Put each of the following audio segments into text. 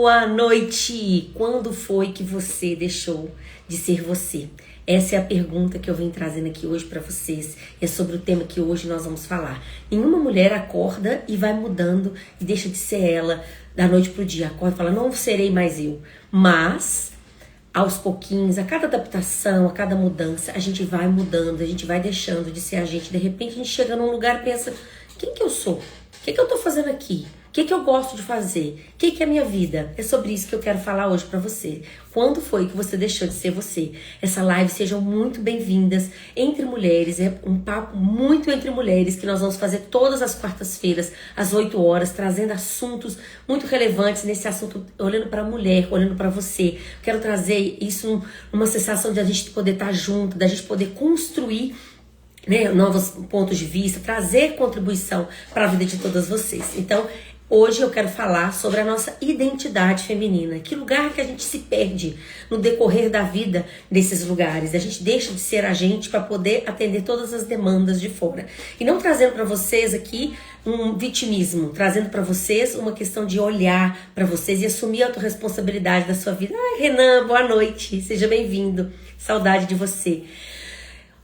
Boa noite! Quando foi que você deixou de ser você? Essa é a pergunta que eu venho trazendo aqui hoje para vocês. É sobre o tema que hoje nós vamos falar. Nenhuma mulher acorda e vai mudando e deixa de ser ela da noite pro dia. Acorda e fala, não serei mais eu. Mas, aos pouquinhos, a cada adaptação, a cada mudança, a gente vai mudando, a gente vai deixando de ser a gente. De repente a gente chega num lugar e pensa, quem que eu sou? O que eu tô fazendo aqui? O que eu gosto de fazer? O que é a minha vida? É sobre isso que eu quero falar hoje pra você. Quando foi que você deixou de ser você? Essa live, sejam muito bem-vindas entre mulheres. É um papo muito entre mulheres que nós vamos fazer todas as quartas-feiras, às 8 horas, trazendo assuntos muito relevantes nesse assunto, olhando pra mulher, olhando pra você. Quero trazer isso numa sensação de a gente poder estar junto, da gente poder construir, né, novos pontos de vista, trazer contribuição para a vida de todas vocês. Então, hoje eu quero falar sobre a nossa identidade feminina. Que lugar que a gente se perde no decorrer da vida nesses lugares. A gente deixa de ser a gente para poder atender todas as demandas de fora. E não trazendo para vocês aqui um vitimismo, trazendo para vocês uma questão de olhar para vocês e assumir a autorresponsabilidade da sua vida. Ai, Renan, boa noite, seja bem-vindo. Saudade de você.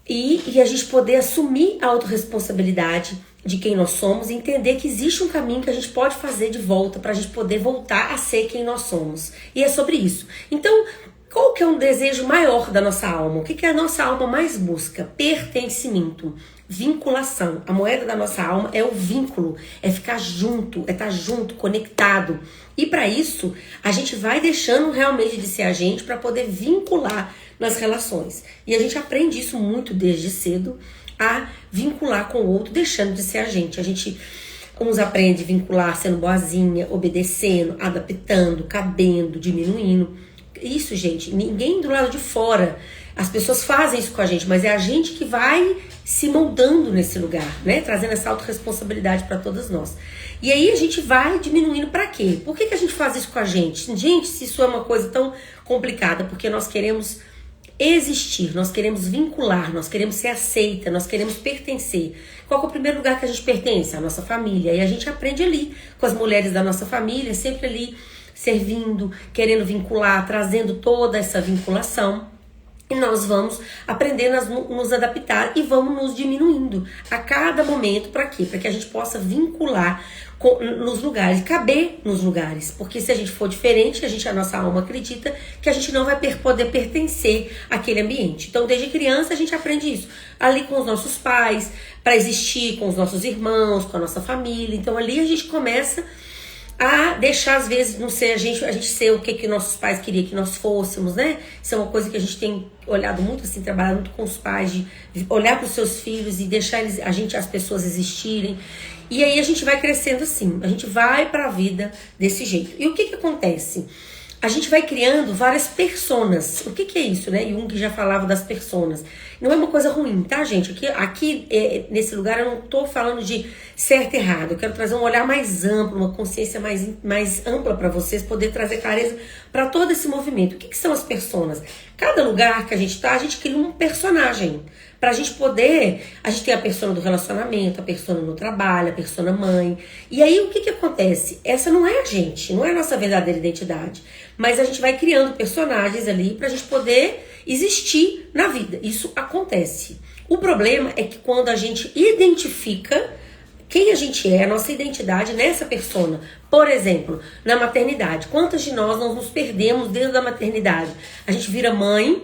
E a gente poder assumir a autorresponsabilidade de quem nós somos e entender que existe um caminho que a gente pode fazer de volta para a gente poder voltar a ser quem nós somos. E é sobre isso. Então, qual que é um desejo maior da nossa alma? O que a nossa alma mais busca? Pertencimento, vinculação. A moeda da nossa alma é o vínculo, é ficar junto, é estar junto, conectado. E para isso, a gente vai deixando realmente de ser a gente para poder vincular nas relações. E a gente aprende isso muito desde cedo, a vincular com o outro, deixando de ser a gente. Uns aprende a vincular sendo boazinha, obedecendo, adaptando, cabendo, diminuindo. Isso, gente, ninguém do lado de fora. As pessoas fazem isso com a gente, mas é a gente que vai se moldando nesse lugar, né? Trazendo essa autorresponsabilidade para todas nós. E aí a gente vai diminuindo para quê? Por que a gente faz isso com a gente? Gente, se isso é uma coisa tão complicada, porque nós queremos existir, nós queremos vincular, nós queremos ser aceita, nós queremos pertencer. Qual é o primeiro lugar que a gente pertence? A nossa família. E a gente aprende ali, com as mulheres da nossa família, sempre ali servindo, querendo vincular, trazendo toda essa vinculação. E nós vamos aprendendo a nos adaptar e vamos nos diminuindo a cada momento. Para quê? Para que a gente possa vincular nos lugares, caber nos lugares. Porque se a gente for diferente, a nossa alma acredita que a gente não vai poder pertencer àquele ambiente. Então, desde criança, a gente aprende isso. Ali com os nossos pais, para existir com os nossos irmãos, com a nossa família. Então, ali a gente começa a deixar, às vezes, não ser a gente ser o que nossos pais queriam que nós fôssemos, né? Isso é uma coisa que a gente tem olhado muito, assim, trabalhado muito com os pais, de olhar para os seus filhos e deixar as pessoas existirem. E aí a gente vai crescendo assim, a gente vai para a vida desse jeito. E o que acontece? A gente vai criando várias personas. O que é isso, né? Jung já falava das personas. Não é uma coisa ruim, tá, gente? Aqui nesse lugar eu não tô falando de certo e errado. Eu quero trazer um olhar mais amplo, uma consciência mais ampla para vocês, poder trazer clareza para todo esse movimento. O que são as personas? Cada lugar que a gente tá, a gente cria um personagem. Pra gente poder, a gente tem a persona do relacionamento, a persona no trabalho, a persona mãe. E aí o que acontece? Essa não é a gente, não é a nossa verdadeira identidade. Mas a gente vai criando personagens ali pra gente poder existir na vida. Isso acontece. O problema é que quando a gente identifica quem a gente é, a nossa identidade nessa persona. Por exemplo, na maternidade. Quantas de nós nos perdemos dentro da maternidade? A gente vira mãe,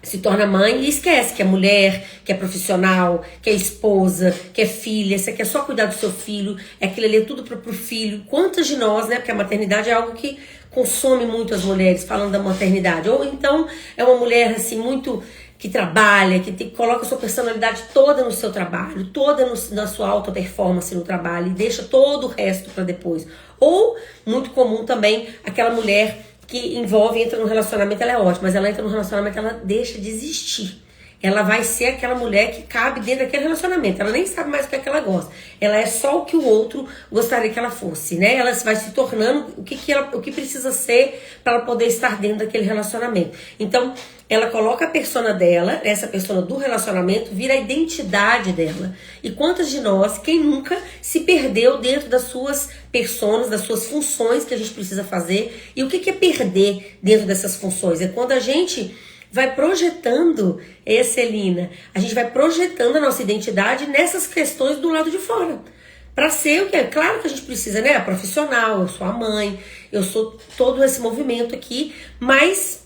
se torna mãe e esquece que é mulher, que é profissional, que é esposa, que é filha, você quer só cuidar do seu filho, é aquilo ali, é tudo pro filho. Quantas de nós, né? Porque a maternidade é algo que consome muito as mulheres, falando da maternidade. Ou então é uma mulher assim, muito que trabalha, que coloca a sua personalidade toda no seu trabalho, toda na sua alta performance no trabalho e deixa todo o resto para depois. Ou, muito comum também, aquela mulher que entra no relacionamento, ela é ótima, mas ela entra no relacionamento, ela deixa de existir. ela vai ser aquela mulher que cabe dentro daquele relacionamento. Ela nem sabe mais o que é que ela gosta. Ela é só o que o outro gostaria que ela fosse, né? Ela vai se tornando o que precisa ser para ela poder estar dentro daquele relacionamento. Então, ela coloca a persona dela, essa persona do relacionamento, vira a identidade dela. E quantas de nós, quem nunca se perdeu dentro das suas personas, das suas funções que a gente precisa fazer? E o que é perder dentro dessas funções? É quando a gente vai projetando, Celina, a gente vai projetando a nossa identidade nessas questões do lado de fora. Para ser o que é? Claro que a gente precisa, né? A profissional, eu sou a mãe, eu sou todo esse movimento aqui, mas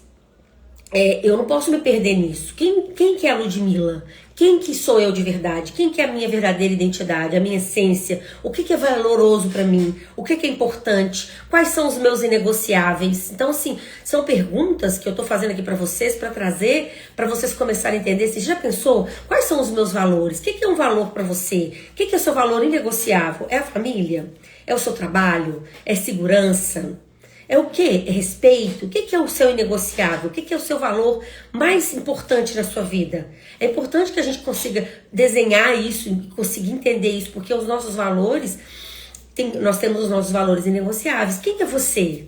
eu não posso me perder nisso. Quem que é a Ludmilla? Quem que sou eu de verdade? Quem que é a minha verdadeira identidade, a minha essência? O que é valoroso para mim? O que é importante? Quais são os meus inegociáveis? Então, assim, são perguntas que eu tô fazendo aqui para vocês, para trazer, para vocês começarem a entender. Você já pensou? Quais são os meus valores? O que é um valor para você? O que é o seu valor inegociável? É a família? É o seu trabalho? É segurança? É o quê? É respeito? O que é o seu inegociável? O que é o seu valor mais importante na sua vida? É importante que a gente consiga desenhar isso e conseguir entender isso, porque os nossos valores, nós temos os nossos valores inegociáveis. Quem é você?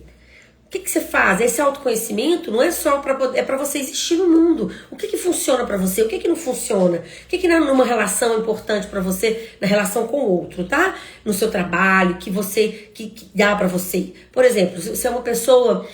O que você faz? Esse autoconhecimento não é só é para você existir no mundo. O que funciona para você? O que não funciona? O que numa relação é importante para você, na relação com o outro, tá? No seu trabalho, que dá para você. Por exemplo, se você é uma pessoa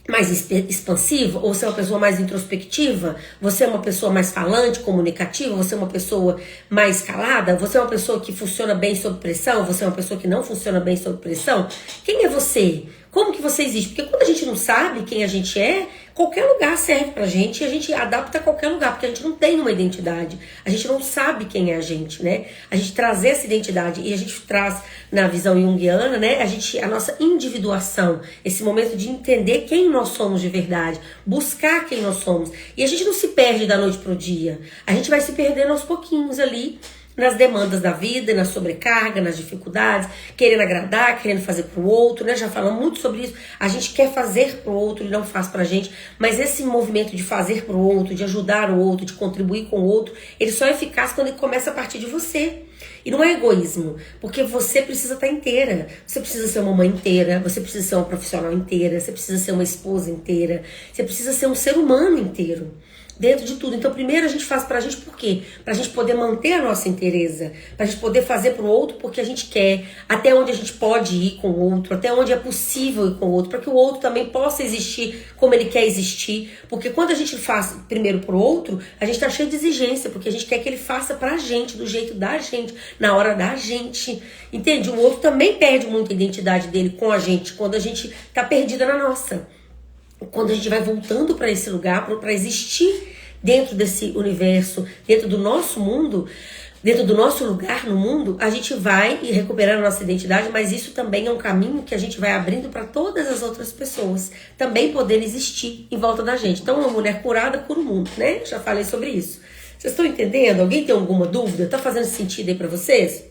mais expansiva, ou você é uma pessoa mais introspectiva, você é uma pessoa mais falante, comunicativa, você é uma pessoa mais calada, você é uma pessoa que funciona bem sob pressão, você é uma pessoa que não funciona bem sob pressão. Quem é você? Como que você existe? Porque quando a gente não sabe quem a gente é, qualquer lugar serve pra gente e a gente adapta a qualquer lugar, porque a gente não tem uma identidade, a gente não sabe quem é a gente, né? A gente trazer essa identidade e a gente traz na visão junguiana, né? A nossa individuação, esse momento de entender quem nós somos de verdade, buscar quem nós somos. E a gente não se perde da noite pro dia, a gente vai se perdendo aos pouquinhos ali, nas demandas da vida, na sobrecarga, nas dificuldades, querendo agradar, querendo fazer pro outro, né? Já falamos muito sobre isso. A gente quer fazer pro outro e não faz pra gente, mas esse movimento de fazer pro outro, de ajudar o outro, de contribuir com o outro, ele só é eficaz quando ele começa a partir de você. E não é egoísmo, porque você precisa estar inteira. Você precisa ser uma mãe inteira, você precisa ser uma profissional inteira, você precisa ser uma esposa inteira, você precisa ser um ser humano inteiro. Dentro de tudo. Então, primeiro a gente faz pra gente por quê? Pra gente poder manter a nossa inteireza, pra gente poder fazer pro outro porque a gente quer, até onde a gente pode ir com o outro, até onde é possível ir com o outro, para que o outro também possa existir como ele quer existir. Porque quando a gente faz primeiro pro outro, a gente tá cheio de exigência, porque a gente quer que ele faça pra gente, do jeito da gente, na hora da gente. Entende? O outro também perde muita identidade dele com a gente, quando a gente tá perdida na nossa. Quando a gente vai voltando para esse lugar, para existir dentro desse universo, dentro do nosso mundo, dentro do nosso lugar no mundo, a gente vai recuperando a nossa identidade, mas isso também é um caminho que a gente vai abrindo para todas as outras pessoas também poderem existir em volta da gente. Então, uma mulher curada cura o mundo, né? Já falei sobre isso. Vocês estão entendendo? Alguém tem alguma dúvida? Tá fazendo sentido aí para vocês?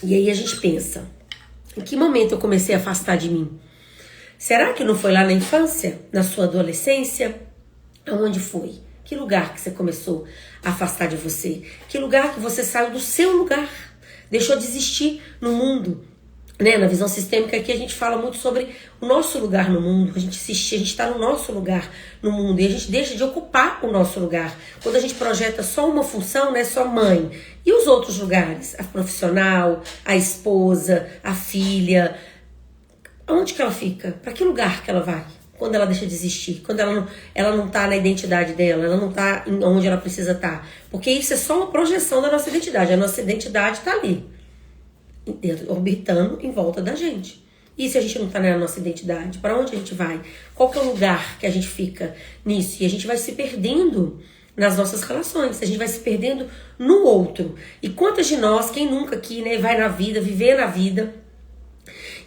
E aí a gente pensa, em que momento eu comecei a afastar de mim? Será que não foi lá na infância? Na sua adolescência? Aonde foi? Que lugar que você começou a afastar de você? Que lugar que você saiu do seu lugar? Deixou de existir no mundo? Né? Na visão sistêmica aqui a gente fala muito sobre o nosso lugar no mundo. A gente está no nosso lugar no mundo e a gente deixa de ocupar o nosso lugar. Quando a gente projeta só uma função, né, só mãe. E os outros lugares? A profissional, a esposa, a filha. Onde que ela fica? Para que lugar que ela vai? Quando ela deixa de existir? Quando ela não tá na identidade dela, ela não tá onde ela precisa estar. Porque isso é só uma projeção da nossa identidade. A nossa identidade tá ali, dentro, orbitando em volta da gente. E se a gente não tá na nossa identidade, para onde a gente vai? Qual que é o lugar que a gente fica nisso? E a gente vai se perdendo nas nossas relações, a gente vai se perdendo no outro. E quantas de nós, quem nunca aqui, né, vai na vida, viver na vida,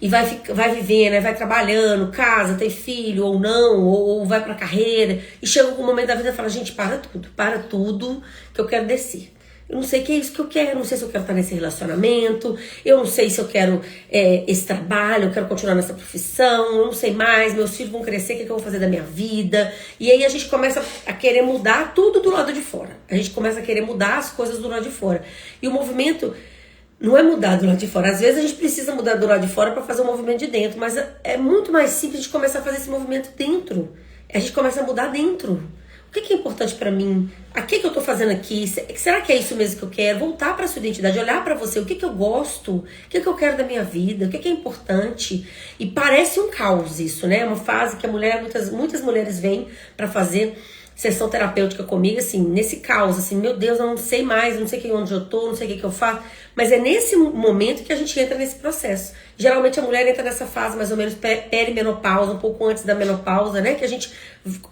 e vai vivendo, né, vai trabalhando, casa, tem filho ou não, ou vai pra carreira, e chega algum momento da vida e fala, gente, para tudo que eu quero descer. Eu não sei o que é isso que eu quero, não sei se eu quero estar nesse relacionamento, eu não sei se eu quero esse trabalho, eu quero continuar nessa profissão, eu não sei mais, meus filhos vão crescer, o que eu vou fazer da minha vida? E aí a gente começa a querer mudar tudo do lado de fora. A gente começa a querer mudar as coisas do lado de fora. E o movimento não é mudar do lado de fora. Às vezes a gente precisa mudar do lado de fora para fazer o movimento de dentro, mas é muito mais simples a gente começar a fazer esse movimento dentro. A gente começa a mudar dentro. O que é importante pra mim? O que eu tô fazendo aqui? Será que é isso mesmo que eu quero? Voltar pra sua identidade, olhar pra você. O que eu gosto? O que eu quero da minha vida? O que é importante? E parece um caos isso, né? É uma fase que muitas mulheres vêm pra fazer sessão terapêutica comigo, assim, nesse caos, assim, meu Deus, eu não sei mais, eu não sei onde eu tô, não sei o que eu faço. Mas é nesse momento que a gente entra nesse processo. Geralmente a mulher entra nessa fase mais ou menos perimenopausa, um pouco antes da menopausa, né? Que a gente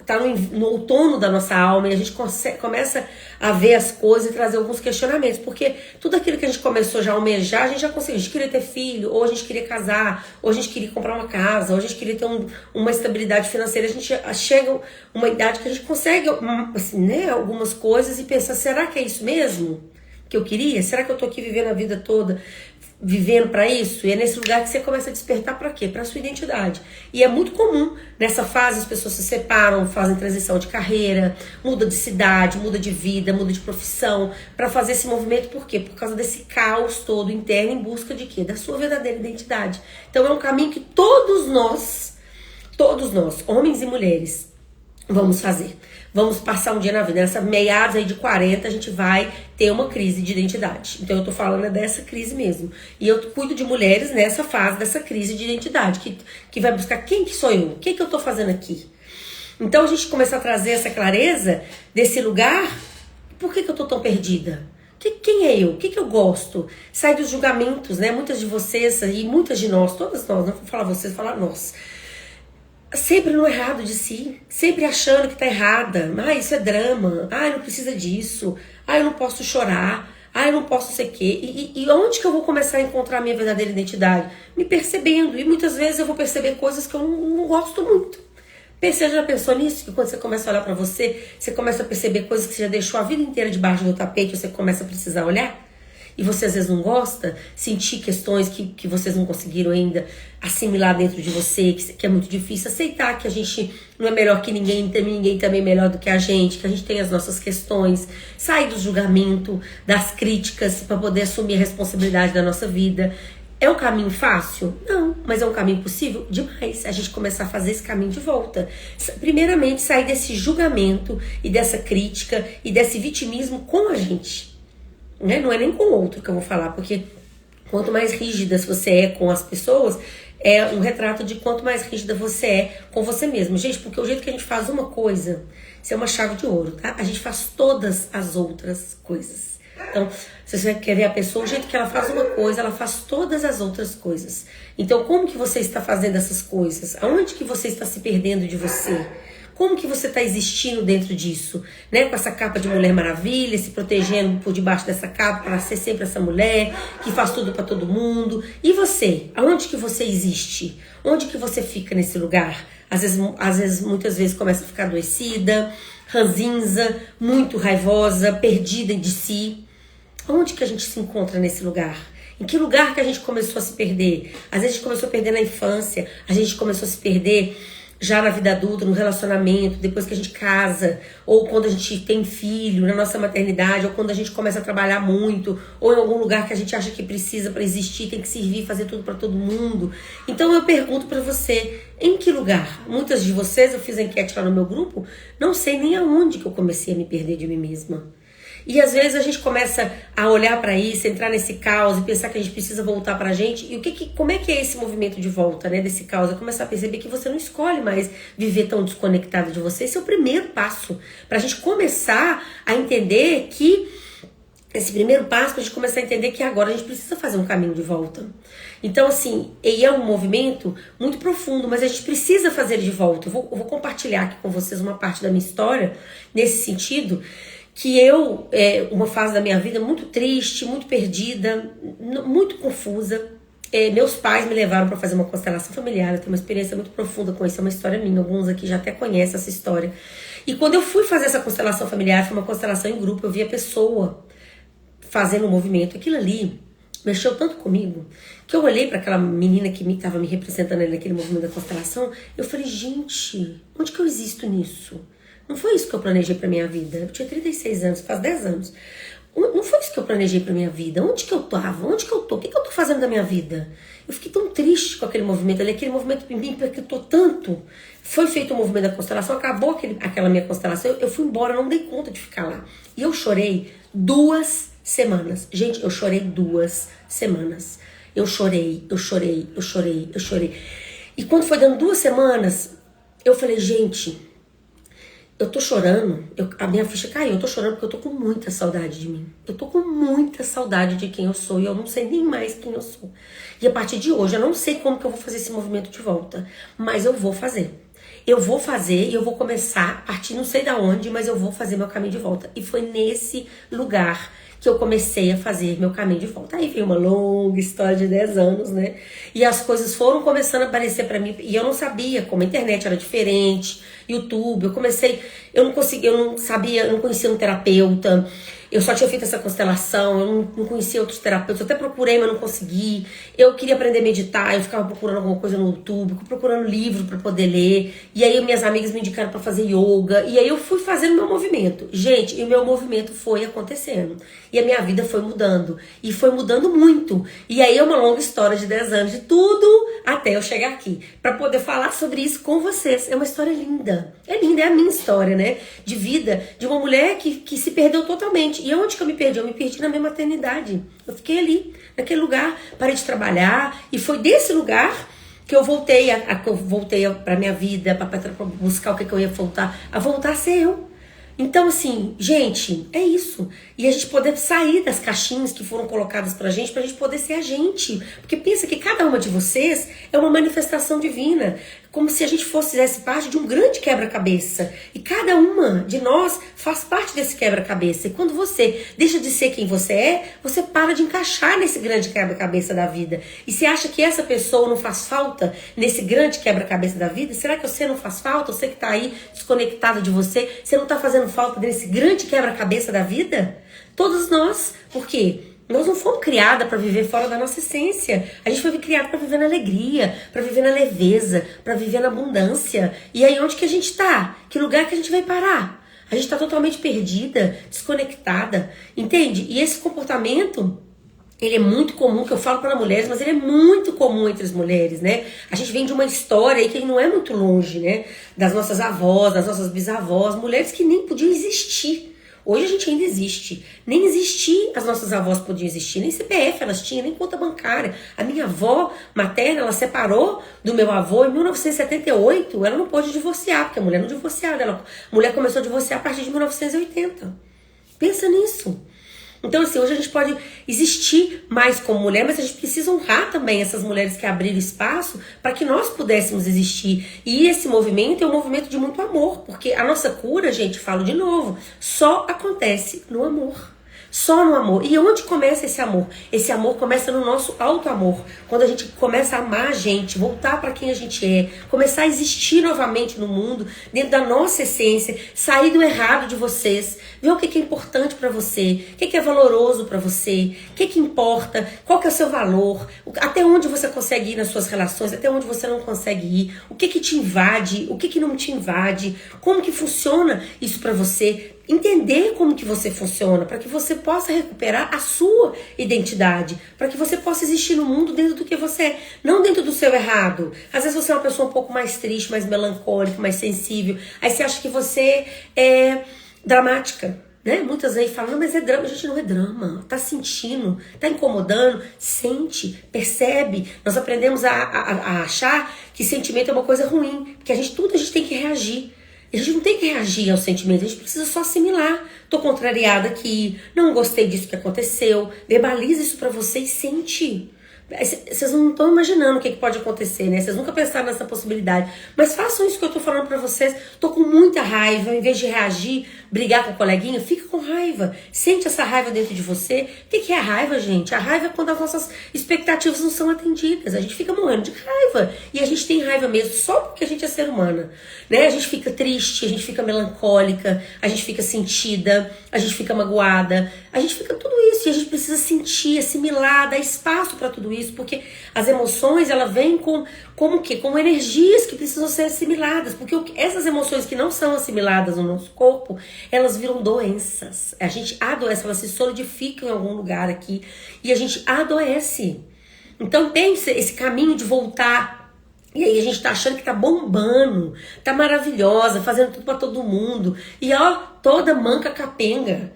tá no outono da nossa alma e a gente começa a ver as coisas e trazer alguns questionamentos. Porque tudo aquilo que a gente começou já a almejar, a gente já conseguiu. A gente queria ter filho, ou a gente queria casar, ou a gente queria comprar uma casa, ou a gente queria ter uma estabilidade financeira. A gente chega a uma idade que a gente consegue, assim, né, algumas coisas e pensa, será que é isso mesmo que eu queria? Será que eu tô aqui vivendo a vida toda, vivendo pra isso? E é nesse lugar que você começa a despertar pra quê? Pra sua identidade. E é muito comum, nessa fase as pessoas se separam, fazem transição de carreira, muda de cidade, muda de vida, muda de profissão, pra fazer esse movimento. Por quê? Por causa desse caos todo interno em busca de quê? Da sua verdadeira identidade. Então é um caminho que todos nós, homens e mulheres, vamos fazer. Vamos passar um dia na vida. Nessa meados aí de 40, a gente vai ter uma crise de identidade. Então eu tô falando dessa crise mesmo. E eu cuido de mulheres nessa fase dessa crise de identidade, que vai buscar quem que sou eu? O que que eu tô fazendo aqui? Então a gente começa a trazer essa clareza desse lugar. Por que que eu tô tão perdida? Quem é eu? O que que eu gosto? Sai dos julgamentos, né? Muitas de vocês e muitas de nós, todas nós, não vou falar vocês, vou falar nós. Sempre no errado de si, sempre achando que tá errada. Ah, isso é drama. Ah, não precisa disso. Ah, eu não posso chorar. Ah, eu não posso ser quê. E onde que eu vou começar a encontrar a minha verdadeira identidade? Me percebendo. E muitas vezes eu vou perceber coisas que eu não gosto muito. Você já pensou nisso? Que quando você começa a olhar pra você, você começa a perceber coisas que você já deixou a vida inteira debaixo do tapete, você começa a precisar olhar? E você às vezes não gosta, sentir questões que vocês não conseguiram ainda assimilar dentro de você, que é muito difícil, aceitar que a gente não é melhor que ninguém também é melhor do que a gente tem as nossas questões, sair do julgamento, das críticas, para poder assumir a responsabilidade da nossa vida. É um caminho fácil? Não, mas é um caminho possível? Demais. A gente começar a fazer esse caminho de volta. Primeiramente, sair desse julgamento e dessa crítica e desse vitimismo com a gente. Não é nem com o outro que eu vou falar, porque quanto mais rígida você é com as pessoas, é um retrato de quanto mais rígida você é com você mesmo. Gente, porque o jeito que a gente faz uma coisa, isso é uma chave de ouro, tá? A gente faz todas as outras coisas. Então, se você quer ver a pessoa, o jeito que ela faz uma coisa, ela faz todas as outras coisas. Então, como que você está fazendo essas coisas? Aonde que você está se perdendo de você? Como que você está existindo dentro disso? Né? Com essa capa de Mulher Maravilha, se protegendo por debaixo dessa capa para ser sempre essa mulher que faz tudo para todo mundo. E você? Aonde que você existe? Onde que você fica nesse lugar? Às vezes, muitas vezes começa a ficar adoecida, ranzinza, muito raivosa, perdida de si. Onde que a gente se encontra nesse lugar? Em que lugar que a gente começou a se perder? Às vezes a gente começou a perder na infância, a gente começou a se perder já na vida adulta, no relacionamento, depois que a gente casa, ou quando a gente tem filho, na nossa maternidade, ou quando a gente começa a trabalhar muito, ou em algum lugar que a gente acha que precisa para existir, tem que servir, fazer tudo para todo mundo. Então eu pergunto para você, em que lugar? Muitas de vocês, eu fiz a enquete lá no meu grupo, não sei nem aonde que eu comecei a me perder de mim mesma. E às vezes a gente começa a olhar para isso, entrar nesse caos e pensar que a gente precisa voltar pra gente. E como é que é esse movimento de volta, né, desse caos? É começar a perceber que você não escolhe mais viver tão desconectado de você. Esse é o primeiro passo pra gente começar a entender que esse primeiro passo pra gente começar a entender que agora a gente precisa fazer um caminho de volta. Então, assim, e é um movimento muito profundo, mas a gente precisa fazer ele de volta. Eu vou compartilhar aqui com vocês uma parte da minha história nesse sentido. Que uma fase da minha vida muito triste, muito perdida, muito confusa. Meus pais me levaram para fazer uma constelação familiar. Eu tenho uma experiência muito profunda com isso, é uma história minha. Alguns aqui já até conhecem essa história. E quando eu fui fazer essa constelação familiar, foi uma constelação em grupo, eu vi a pessoa fazendo um movimento. Aquilo ali mexeu tanto comigo que eu olhei para aquela menina que estava me representando ali naquele movimento da constelação. Eu falei, gente, onde que eu existo nisso? Não foi isso que eu planejei para minha vida. Eu tinha 36 anos, faz 10 anos. Não foi isso que eu planejei para minha vida. Onde que eu tava? Onde que eu tô? O que eu tô fazendo da minha vida? Eu fiquei tão triste com aquele movimento ali. Aquele movimento me impactou tanto. Foi feito o movimento da constelação, acabou aquela minha constelação. Eu fui embora, eu não dei conta de ficar lá. E eu chorei 2 semanas. Gente, eu chorei 2 semanas. Eu chorei. E quando foi dando 2 semanas, eu falei, gente, eu tô chorando, a minha ficha caiu, eu tô chorando porque eu tô com muita saudade de mim. Eu tô com muita saudade de quem eu sou e eu não sei nem mais quem eu sou. E a partir de hoje, eu não sei como que eu vou fazer esse movimento de volta, mas eu vou fazer. Eu vou fazer e eu vou começar, a partir não sei da onde, mas eu vou fazer meu caminho de volta. E foi nesse lugar que eu comecei a fazer meu caminho de volta. Aí veio uma longa história de 10 anos, né? E as coisas foram começando a aparecer pra mim. E eu não sabia como a internet era diferente, YouTube. Eu não sabia, eu não conhecia um terapeuta. Eu só tinha feito essa constelação, eu não conhecia outros terapeutas. Eu até procurei, mas não consegui. Eu queria aprender a meditar, eu ficava procurando alguma coisa no YouTube, procurando livro para poder ler. E aí minhas amigas me indicaram para fazer yoga. E aí eu fui fazendo meu movimento. Gente, e o meu movimento foi acontecendo. E a minha vida foi mudando. E foi mudando muito. E aí é uma longa história de 10 anos, de tudo até eu chegar aqui. Para poder falar sobre isso com vocês. É uma história linda. É linda, é a minha história, né? De vida, de uma mulher que se perdeu totalmente. E onde que eu me perdi? Eu me perdi na minha maternidade. Eu fiquei ali, naquele lugar, parei de trabalhar. E foi desse lugar que eu voltei para minha vida, para buscar o que eu ia voltar, a voltar a ser eu. Então, assim, gente, é isso. E a gente poder sair das caixinhas que foram colocadas pra gente poder ser a gente. Porque pensa que cada uma de vocês é uma manifestação divina. Como se a gente fizesse parte de um grande quebra-cabeça. E cada uma de nós faz parte desse quebra-cabeça. E quando você deixa de ser quem você é, você para de encaixar nesse grande quebra-cabeça da vida. E você acha que essa pessoa não faz falta nesse grande quebra-cabeça da vida? Será que você não faz falta? Você que tá aí desconectado de você, você não tá fazendo falta desse grande quebra-cabeça da vida? Todos nós. Por quê? Nós não fomos criadas para viver fora da nossa essência. A gente foi criada para viver na alegria, para viver na leveza, para viver na abundância. E aí onde que a gente tá? Que lugar que a gente vai parar? A gente tá totalmente perdida, desconectada, entende? E esse comportamento, ele é muito comum, que eu falo para mulheres, mas ele é muito comum entre as mulheres, né? A gente vem de uma história aí que não é muito longe, né? Das nossas avós, das nossas bisavós, mulheres que nem podiam existir. Hoje a gente ainda existe. Nem existir as nossas avós podiam existir. Nem CPF elas tinham, nem conta bancária. A minha avó materna, ela separou do meu avô em 1978. Ela não pôde divorciar, porque a mulher não divorciava. A mulher começou a divorciar a partir de 1980. Pensa nisso. Então, assim, hoje a gente pode existir mais como mulher, mas a gente precisa honrar também essas mulheres que abriram espaço para que nós pudéssemos existir. E esse movimento é um movimento de muito amor, porque a nossa cura, gente, falo de novo, só acontece no amor. Só no amor. E onde começa esse amor? Esse amor começa no nosso auto-amor. Quando a gente começa a amar a gente, voltar para quem a gente é, começar a existir novamente no mundo, dentro da nossa essência, sair do errado de vocês, ver o que é importante para você, o que é valoroso para você, o que importa, qual que é o seu valor, até onde você consegue ir nas suas relações, até onde você não consegue ir, o que te invade, o que não te invade, como que funciona isso para você. Entender como que você funciona, para que você possa recuperar a sua identidade, para que você possa existir no mundo dentro do que você é, não dentro do seu errado. Às vezes você é uma pessoa um pouco mais triste, mais melancólica, mais sensível, aí você acha que você é dramática, né? Muitas vezes falam, não, mas é drama. A gente não é drama, tá sentindo, tá incomodando, sente, percebe. Nós aprendemos a achar que sentimento é uma coisa ruim, porque tudo a gente tem que reagir. A gente não tem que reagir aos sentimentos, a gente precisa só assimilar. Tô contrariada aqui, não gostei disso que aconteceu. Verbaliza isso pra você e sente. Vocês não estão imaginando o que pode acontecer, né? Vocês nunca pensaram nessa possibilidade. Mas façam isso que eu tô falando pra vocês. Tô com muita raiva, em vez de reagir, brigar com o coleguinha, fica com raiva. Sente essa raiva dentro de você. O que é a raiva, gente? A raiva é quando as nossas expectativas não são atendidas. A gente fica morrendo de raiva. E a gente tem raiva mesmo só porque a gente é ser humana, né? A gente fica triste, a gente fica melancólica, a gente fica sentida, a gente fica magoada. A gente fica tudo isso e a gente precisa sentir, assimilar, dar espaço para tudo isso, porque as emoções, ela vêm como que? Como energias que precisam ser assimiladas, porque essas emoções que não são assimiladas no nosso corpo, elas viram doenças. A gente adoece, elas se solidificam em algum lugar aqui e a gente adoece. Então tem esse caminho de voltar. E aí a gente tá achando que tá bombando, tá maravilhosa, fazendo tudo pra todo mundo. E ó, toda manca capenga.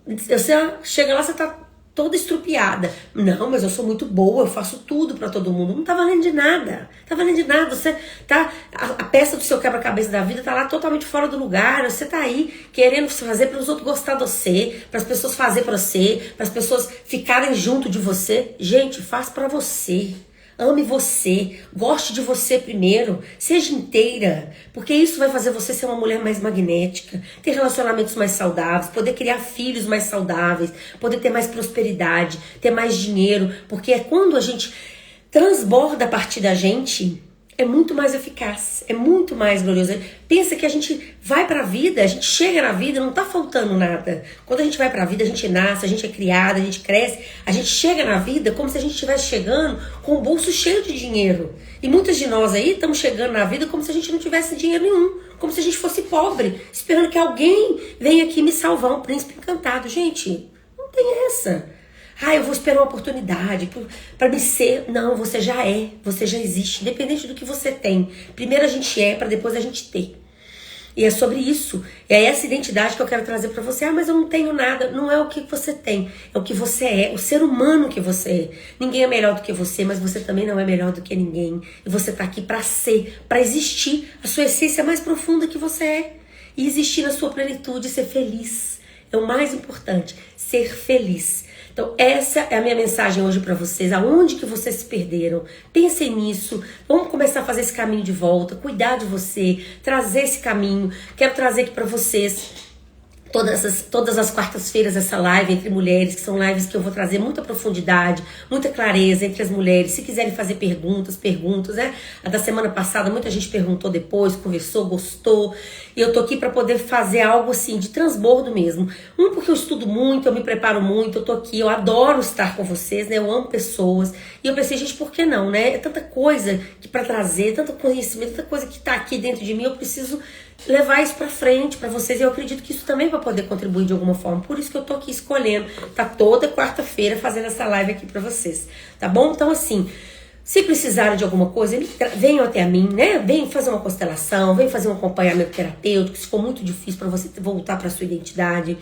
Você chega lá, você tá toda estrupiada. Não, mas eu sou muito boa, eu faço tudo pra todo mundo. Não tá valendo de nada. Tá valendo de nada. Você tá. A peça do seu quebra-cabeça da vida tá lá totalmente fora do lugar. Você tá aí querendo fazer para os outros gostar de você, para as pessoas fazer pra você, para as pessoas ficarem junto de você. Gente, faz pra você. Ame você, goste de você primeiro, seja inteira, porque isso vai fazer você ser uma mulher mais magnética, ter relacionamentos mais saudáveis, poder criar filhos mais saudáveis, poder ter mais prosperidade, ter mais dinheiro, porque é quando a gente transborda a partir da gente, é muito mais eficaz, é muito mais glorioso. Pensa que a gente vai pra vida, a gente chega na vida, não tá faltando nada. Quando a gente vai pra vida, a gente nasce, a gente é criada, a gente cresce, a gente chega na vida como se a gente estivesse chegando com o bolso cheio de dinheiro. E muitas de nós aí estamos chegando na vida como se a gente não tivesse dinheiro nenhum, como se a gente fosse pobre, esperando que alguém venha aqui me salvar, um príncipe encantado. Gente, não tem essa. Ah, eu vou esperar uma oportunidade para me ser. Não, você já é, você já existe, independente do que você tem. Primeiro a gente é, para depois a gente ter. E é sobre isso, é essa identidade que eu quero trazer para você. Ah, mas eu não tenho nada. Não é o que você tem, é o que você é, o ser humano que você é. Ninguém é melhor do que você, mas você também não é melhor do que ninguém. E você tá aqui para ser, para existir a sua essência mais profunda que você é. E existir na sua plenitude, ser feliz. É o mais importante, ser feliz. Então essa é a minha mensagem hoje para vocês. Aonde que vocês se perderam? Pensem nisso. Vamos começar a fazer esse caminho de volta. Cuidar de você. Trazer esse caminho. Quero trazer aqui para vocês todas as quartas-feiras essa live entre mulheres, que são lives que eu vou trazer muita profundidade, muita clareza entre as mulheres. Se quiserem fazer perguntas, né? A da semana passada muita gente perguntou depois, conversou, gostou. E eu tô aqui para poder fazer algo assim de transbordo mesmo. Porque eu estudo muito, eu me preparo muito, eu tô aqui, eu adoro estar com vocês, né? Eu amo pessoas. E eu pensei, gente, por que não, né? É tanta coisa que para trazer, tanto conhecimento, tanta coisa que tá aqui dentro de mim, eu preciso levar isso pra frente pra vocês, e eu acredito que isso também vai poder contribuir de alguma forma. Por isso que eu tô aqui escolhendo, tá toda quarta-feira fazendo essa live aqui pra vocês, tá bom? Então assim, se precisarem de alguma coisa, venham até a mim, né? Vem fazer uma constelação, vem fazer um acompanhamento terapêutico, se for muito difícil para você voltar para sua identidade.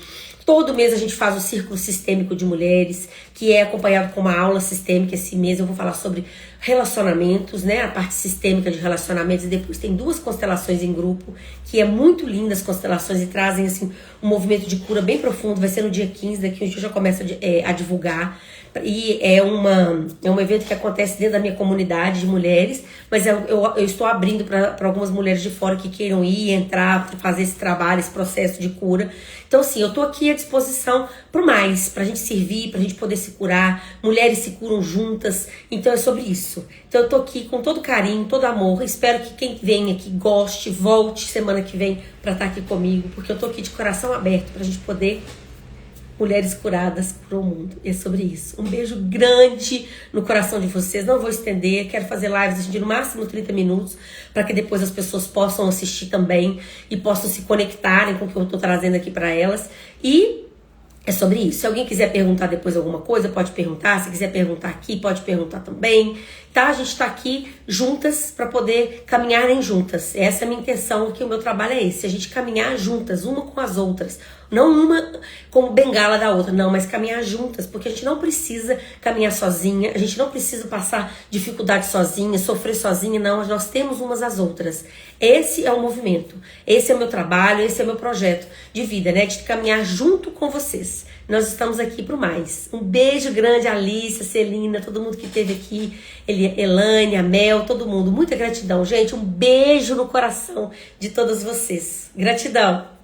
Todo mês a gente faz o Círculo Sistêmico de Mulheres, que é acompanhado com uma aula sistêmica. Esse mês eu vou falar sobre relacionamentos, né? A parte sistêmica de relacionamentos. E depois tem 2 constelações em grupo, que é muito linda as constelações e trazem assim um movimento de cura bem profundo. Vai ser no dia 15, daqui hoje eu já começo a divulgar. E é um evento que acontece dentro da minha comunidade de mulheres, mas eu estou abrindo para algumas mulheres de fora que queiram ir, entrar, fazer esse trabalho, esse processo de cura. Então assim, eu tô aqui à disposição pro mais, pra gente servir, pra gente poder se curar. Mulheres se curam juntas, então é sobre isso. Então eu tô aqui com todo carinho, todo amor. Espero que quem vem aqui goste, volte semana que vem pra estar aqui comigo, porque eu tô aqui de coração aberto pra gente poder mulheres curadas pro mundo. É sobre isso. Um beijo grande no coração de vocês. Não vou estender. Quero fazer lives de no máximo 30 minutos para que depois as pessoas possam assistir também e possam se conectarem com o que eu tô trazendo aqui para elas. E é sobre isso. Se alguém quiser perguntar depois alguma coisa, pode perguntar. Se quiser perguntar aqui, pode perguntar também. Tá? A gente tá aqui juntas para poder caminharem juntas. Essa é a minha intenção, que o meu trabalho é esse. A gente caminhar juntas, uma com as outras. Não uma como bengala da outra, não, mas caminhar juntas. Porque a gente não precisa caminhar sozinha. A gente não precisa passar dificuldade sozinha, sofrer sozinha, não. Nós temos umas às outras. Esse é o movimento. Esse é o meu trabalho, esse é o meu projeto de vida, né? De caminhar junto com vocês. Nós estamos aqui pro mais. Um beijo grande, Alice, Celina, todo mundo que esteve aqui, Elane, a Mel, todo mundo. Muita gratidão, gente. Um beijo no coração de todas vocês. Gratidão.